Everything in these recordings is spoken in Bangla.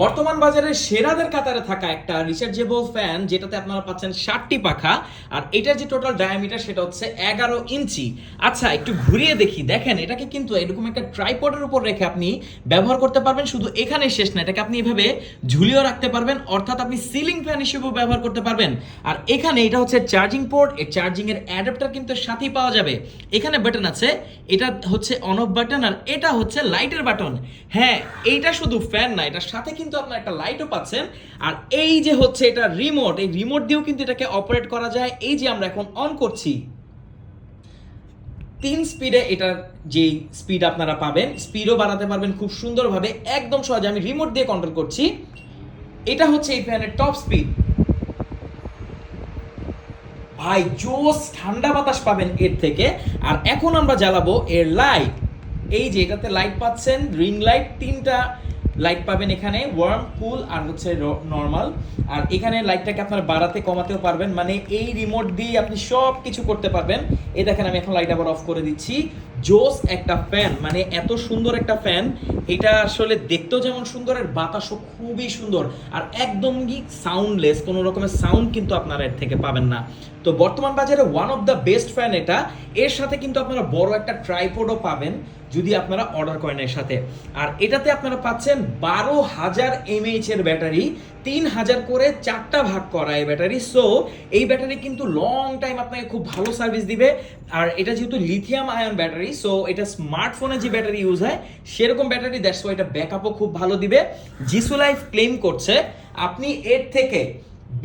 বর্তমান বাজারে সেরাদের কাতারে থাকা একটা রিচার্জেবল ফ্যান, যেটাতে আপনারা পাচ্ছেন 60টি পাখা, আর এটার যে টোটাল ডায়ামিটার সেটা হচ্ছে 11 ইঞ্চি। আচ্ছা, একটু ঘুরিয়ে দেখি, দেখেন এটাকে কিন্তু এরকম একটা ট্রাইপডের উপর রেখে আপনি ব্যবহার করতে পারবেন। শুধু এখানেই শেষ না, এটাকে আপনি এভাবে ঝুলিয়েও রাখতে পারবেন, অর্থাৎ আপনি সিলিং ফ্যান হিসেবেও ব্যবহার করতে পারবেন। আর এখানে এটা হচ্ছে চার্জিং পোর্ট, এই চার্জিং এর অ্যাডাপ্টার কিন্তু সাথেই পাওয়া যাবে। এখানে বাটন আছে, এটা হচ্ছে অন অফ বাটন, আর এটা হচ্ছে লাইটের বাটন। হ্যাঁ, এইটা শুধু ফ্যান না, এটার সাথে কিন্তু আপনার একটা লাইটও পাচ্ছেন। আর এই যে হচ্ছে এটা রিমোট, এই রিমোট দিয়েও কিন্তু এটাকে অপারেট করা যায়। এই যে আমরা এখন অন করছি, 3 স্পিডে এটার যে স্পিড আপনারা পাবেন, স্পিডও বাড়াতে পারবেন খুব সুন্দরভাবে, একদম সহজে। আমি রিমোট দিয়ে কন্ট্রোল করছি। এটা হচ্ছে এই ফ্যানের টপ স্পিড। ভাই জোস ঠান্ডা বাতাস পাবেন এর থেকে। আর এখন আমরা জ্বালাবো এর লাইট। এই যে এটাতে লাইট পাচ্ছেন, রিং লাইট, 3টা লাইট পাবেন এখানে, ওয়ার্ম, কুল আর হচ্ছে নর্মাল। আর এখানে লাইটটাকে আপনারা বাড়াতে কমাতেও পারবেন, মানে এই রিমোট দিয়ে আপনি সব কিছু করতে পারবেন। এই দেখেন আমি এখন লাইট আবার অফ করে দিচ্ছি। জোস একটা ফ্যান, মানে এত সুন্দর একটা ফ্যান। এটা আসলে দেখতেও যেমন সুন্দর, এর বাতাসও খুবই সুন্দর, আর একদমই সাউন্ডলেস, কোনো রকমের সাউন্ড কিন্তু আপনারা এর থেকে পাবেন না। তো বর্তমান বাজারে one of the best fan এটা। এর সাথে কিন্তু আপনারা বড় একটা ট্রাইপডও পাবেন যদি আপনারা অর্ডার করেন এর সাথে। আর এটাতে আপনারা পাচ্ছেন 12,000 mAh এর ব্যাটারি, 3,000 করে 4টা ভাগ করা এই ব্যাটারি। সো এই ব্যাটারি কিন্তু লং টাইম আপনাকে খুব ভালো সার্ভিস দিবে। আর এটা যেহেতু লিথিয়াম আয়ন ব্যাটারি, সো এটা স্মার্টফোনে যে ব্যাটারি ইউজ হয় সেরকম ব্যাটারি, দ্যাটস ওয়াই এটা ব্যাকআপও খুব ভালো দিবে। জিসু লাইফ ক্লেম করছে আপনি এর থেকে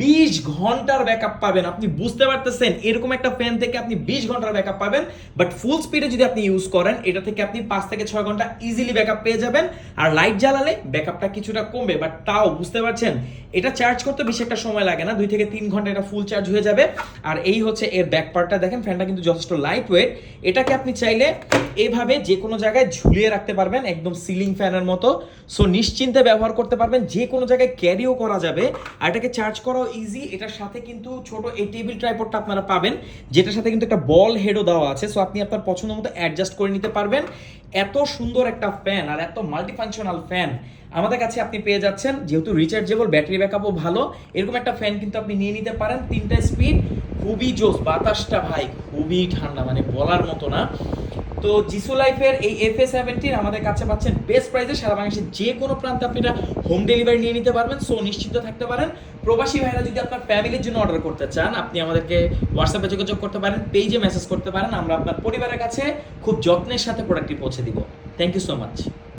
20 ঘন্টার ব্যাকআপ পাবেন। আপনি বুঝতে পারতেছেন, এরকম একটা ফ্যান থেকে আপনি 20 ঘন্টার ব্যাকআপ পাবেন। বাট ফুল স্পিডে যদি আপনি ইউজ করেন, এটা থেকে আপনি 5 থেকে 6 ঘন্টা ইজিলি ব্যাকআপ পেয়ে যাবেন। আর লাইট জ্বালালে ব্যাকআপটা কিছুটা কমবে, বাট তাও বুঝতে পারছেন এটা চার্জ করতে বেশি একটা সময় লাগে না, 2 থেকে 3 ঘন্টা এটা ফুল চার্জ হয়ে যাবে। আর এই হচ্ছে এর ব্যাক পার্টটা, দেখেন ফ্যানটা কিন্তু যথেষ্ট লাইট ওয়েট। এটাকে আপনি চাইলে এভাবে যে কোনো জায়গায় ঝুলিয়ে রাখতে পারবেন, একদম সিলিং ফ্যানের মতো। সো নিশ্চিন্তে ব্যবহার করতে পারবেন, যে কোনো জায়গায় ক্যারিও করা যাবে। আর এটাকে চার্জ করাও ইজি। এটার সাথে কিন্তু ছোট এই টেবিল ট্রাইপডটা আপনারা পাবেন, যেটার সাথে কিন্তু একটা বল হেডও দেওয়া আছে। সো আপনি আপনার পছন্দ মতো অ্যাডজাস্ট করে নিতে পারবেন। এত সুন্দর একটা ফ্যান আর এত মাল্টিফাংশনাল ফ্যান আমাদের কাছে আপনি পেয়ে যাচ্ছেন। যেহেতু রিচার্জেবল, ব্যাটারি ব্যাকআপও ভালো, এরকম একটা ফ্যান কিন্তু আপনি নিয়ে নিতে পারেন। 3টা স্পিড, খুবই জোস। বাতাসটা ভাই খুবই ঠান্ডা, মানে বলার মতো না। তো জিসু লাইফের এই FA17 আমাদের কাছে পাচ্ছেন বেস্ট প্রাইসে। সারা বাংলাদেশের যে কোনো প্রান্তে আপনি এটা হোম ডেলিভারি নিয়ে নিতে পারবেন। সো নিশ্চিন্ত থাকতে পারেন। প্রবাসী ভাইরা যদি আপনার ফ্যামিলির জন্য অর্ডার করতে চান, আপনি আমাদেরকে হোয়াটসঅ্যাপে যোগাযোগ করতে পারেন, পেজে মেসেজ করতে পারেন। আমরা আপনার পরিবারের কাছে খুব যত্নের সাথে প্রোডাক্টটি পৌঁছে দিব। Thank you so much.